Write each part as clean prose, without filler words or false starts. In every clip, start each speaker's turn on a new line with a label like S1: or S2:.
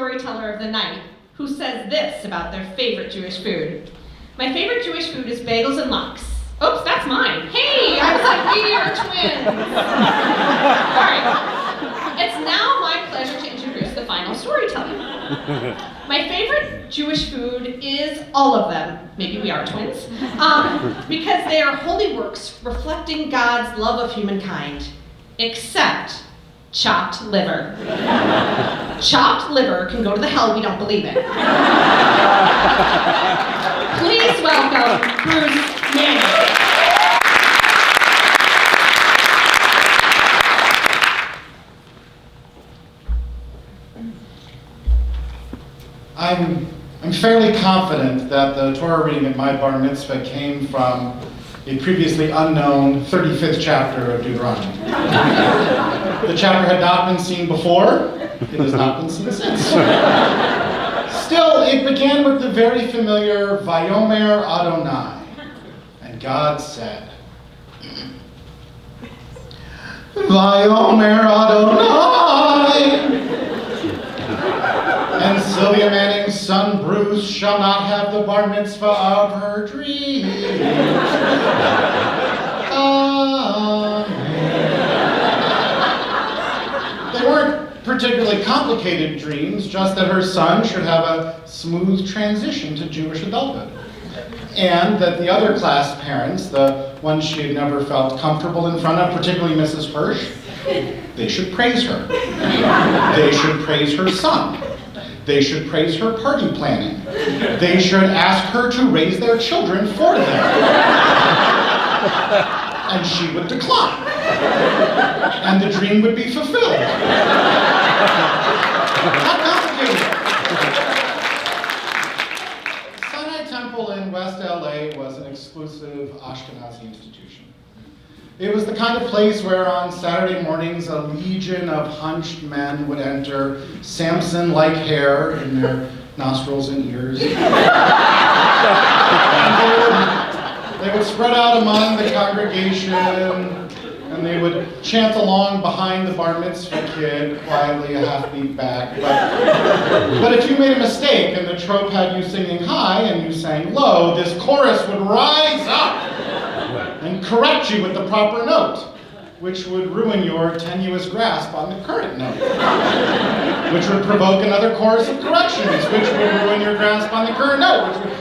S1: storyteller of the night who says this about their favorite Jewish food. My favorite Jewish food is bagels and lox. Oops, that's mine. Hey, I was like, we are twins. All right. It's now my pleasure to introduce the final storyteller. My favorite Jewish food is all of them. Maybe we are twins. Because they are holy works reflecting God's love of humankind, except chopped liver. Chopped liver can go to the hell we don't believe it. Please welcome Bruce Manning.
S2: I'm fairly confident that the Torah reading at my bar mitzvah came from a previously unknown 35th chapter of Deuteronomy. The chapter had not been seen before. It has not been seen since. Still, it began with the very familiar Vayomer Adonai. And God said, Vayomer Adonai. And Sylvia Manning's son Bruce shall not have the bar mitzvah of her dreams. Amen. They weren't particularly complicated dreams, just that her son should have a smooth transition to Jewish adulthood. And that the other class parents, the ones she had never felt comfortable in front of, particularly Mrs. Hirsch, they should praise her. They should praise her son. They should praise her party planning. They should ask her to raise their children for them. And she would decline. And the dream would be fulfilled. Not complicated. Sinai Temple in West LA was an exclusive Ashkenazi institution. It was the kind of place where on Saturday mornings a legion of hunched men would enter, Samson-like hair in their nostrils and ears. And they would spread out among the congregation, and they would chant along behind the bar mitzvah kid, quietly a half beat back. But if you made a mistake and the trope had you singing high and you sang low, this chorus would rise up and correct you with the proper note, which would ruin your tenuous grasp on the current note, which would provoke another chorus of corrections, which would ruin your grasp on the current note, which would...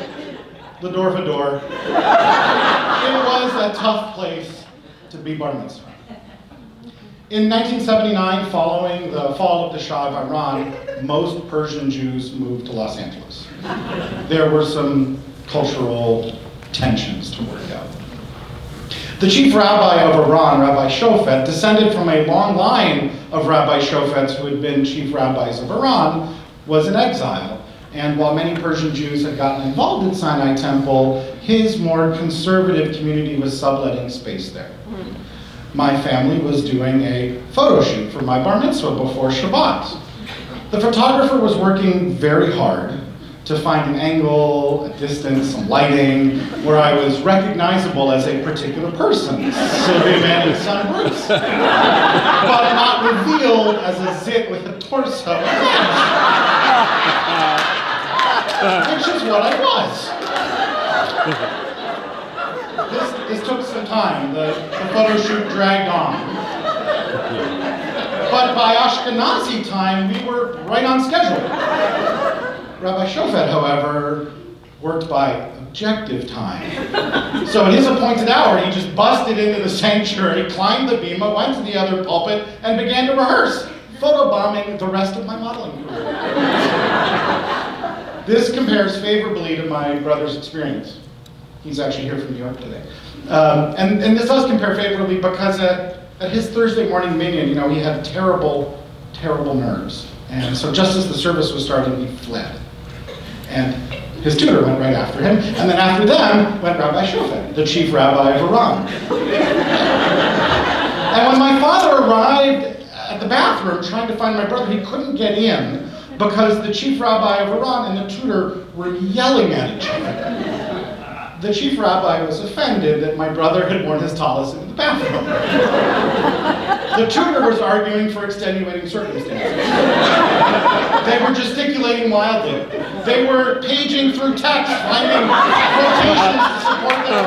S2: Lador Vador. It was a tough place to be bar mitzvah. In 1979, following the fall of the Shah of Iran, most Persian Jews moved to Los Angeles. There were some cultural tensions to work out. The chief rabbi of Iran, Rabbi Shofet, descended from a long line of Rabbi Shofets who had been chief rabbis of Iran, was in exile. And while many Persian Jews had gotten involved in Sinai Temple, his more conservative community was subletting space there. My family was doing a photo shoot for my bar mitzvah before Shabbat. The photographer was working very hard to find an angle, a distance, some lighting, where I was recognizable as a particular person, Sylvia Manning's son Bruce, but not revealed as a zit with a torso, which is what I was. This took some time. The photo shoot dragged on. But by Ashkenazi time, we were right on schedule. Rabbi Shofet, however, worked by objective time. So at his appointed hour, he just busted into the sanctuary, climbed the bima, went to the other pulpit, and began to rehearse, photobombing the rest of my modeling career. This compares favorably to my brother's experience. He's actually here from New York today. And this does compare favorably because at his Thursday morning minyan, he had terrible, terrible nerves. And so just as the service was starting, he fled. And his tutor went right after him, and then after them went Rabbi Shofet, the chief rabbi of Iran. And when my father arrived at the bathroom trying to find my brother, he couldn't get in because the chief rabbi of Iran and the tutor were yelling at each other. The chief rabbi was offended that my brother had worn his tallis into the bathroom. The tutor was arguing for extenuating circumstances. They were gesticulating wildly. They were paging through text, finding quotations to support their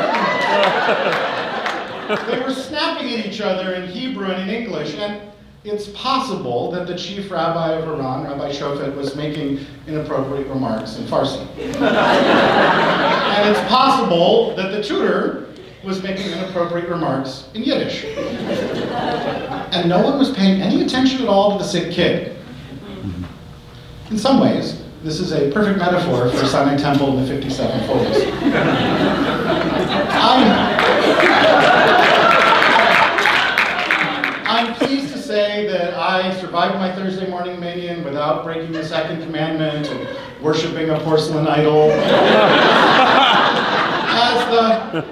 S2: argument. They were snapping at each other in Hebrew and in English, and it's possible that the chief rabbi of Iran, Rabbi Shofet, was making inappropriate remarks in Farsi. And it's possible that the tutor was making inappropriate remarks in Yiddish. And no one was paying any attention at all to the sick kid. In some ways, this is a perfect metaphor for Sinai Temple in the 5740s. I'm pleased to say that I survived my Thursday morning minion without breaking the second commandment and worshiping a porcelain idol.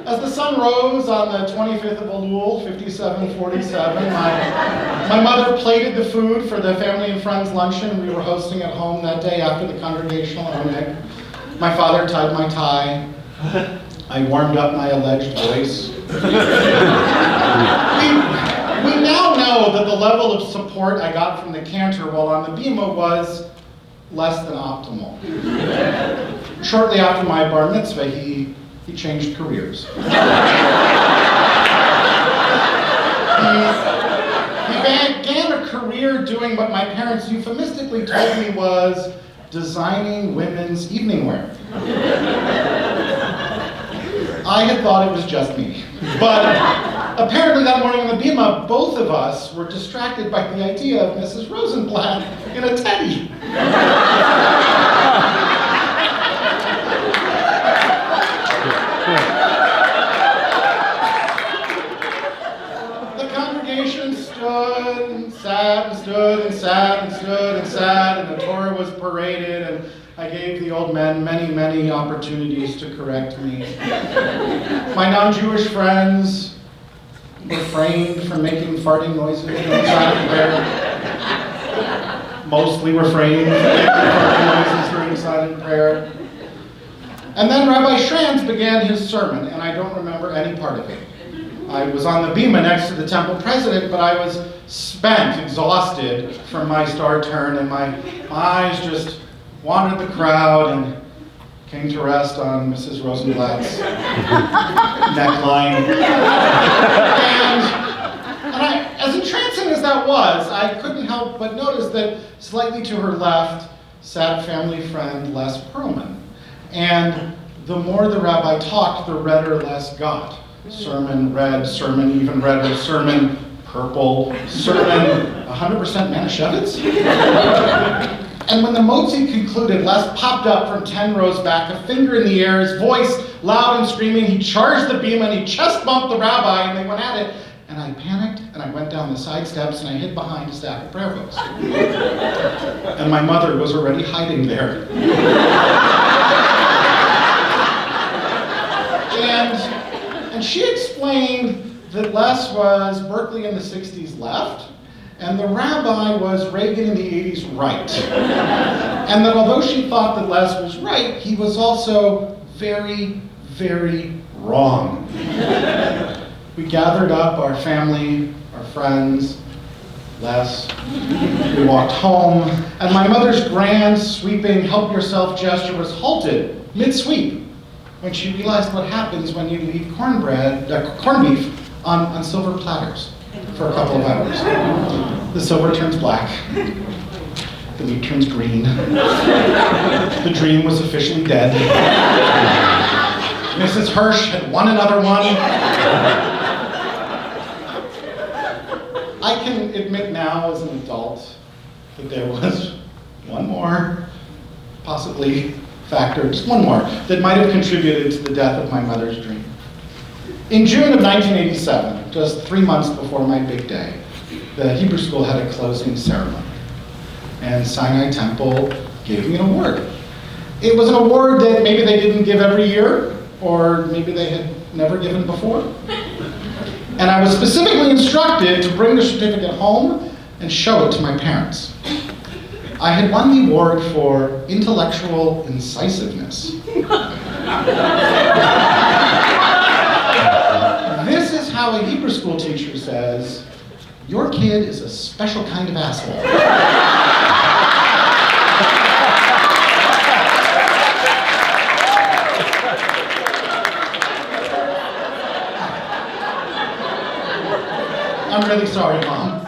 S2: As the sun rose on the 25th of Elul, 5747, my mother plated the food for the family and friends luncheon we were hosting at home that day after the congregational oneg. My father tied my tie. I warmed up my alleged voice. We now know that the level of support I got from the cantor while on the bima was less than optimal. Shortly after my bar mitzvah, he changed careers. He began a career doing what my parents euphemistically told me was designing women's evening wear. I had thought it was just me. But apparently that morning on the bima, both of us were distracted by the idea of Mrs. Rosenblatt in a teddy. The congregation stood and sat and stood and sat and stood and sat, and the Torah was paraded, and I gave the old men many, many opportunities to correct me. My non-Jewish friends refrained from making farting noises inside of prayer. Mostly refrained from making farting noises during silent prayer. And then Rabbi Schranz began his sermon, and I don't remember any part of it. I was on the bima next to the temple president, but I was spent, exhausted from my star turn, and my eyes just wandered the crowd and came to rest on Mrs. Rosenblatt's neckline. And as entrancing as that was, I couldn't help but notice that slightly to her left sat family friend Les Perlman. And the more the rabbi talked, the redder Les got. Sermon red, sermon even redder, sermon purple, sermon 100% Manischewitz. And when the motzi concluded, Les popped up from 10 rows back, a finger in the air, his voice loud and screaming. He charged the bima and he chest bumped the rabbi, and they went at it. And I panicked, and I went down the side steps, and I hid behind a stack of prayer books. And my mother was already hiding there. And she explained that Les was Berkeley in the 60s left, and the rabbi was Reagan in the 80s right. And that although she thought that Les was right, he was also very, very wrong. We gathered up our family, our friends, Les. We walked home, and my mother's grand, sweeping, help yourself gesture was halted mid-sweep when she realized what happens when you leave corned beef on silver platters for a couple of hours. The silver turns black. The meat turns green. The dream was officially dead. Mrs. Hirsch had won another one. I can admit now as an adult that there was one more, possibly factor, just one more, that might have contributed to the death of my mother's dream. In June of 1987, just 3 months before my big day, the Hebrew school had a closing ceremony. And Sinai Temple gave me an award. It was an award that maybe they didn't give every year, or maybe they had never given before. And I was specifically instructed to bring the certificate home and show it to my parents. I had won the award for intellectual incisiveness. This is how a Hebrew school teacher says, your kid is a special kind of asshole. I'm really sorry, Mom.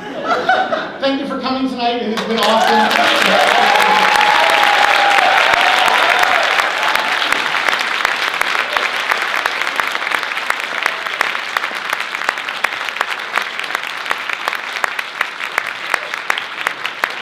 S2: Thank you for coming tonight. It has been awesome.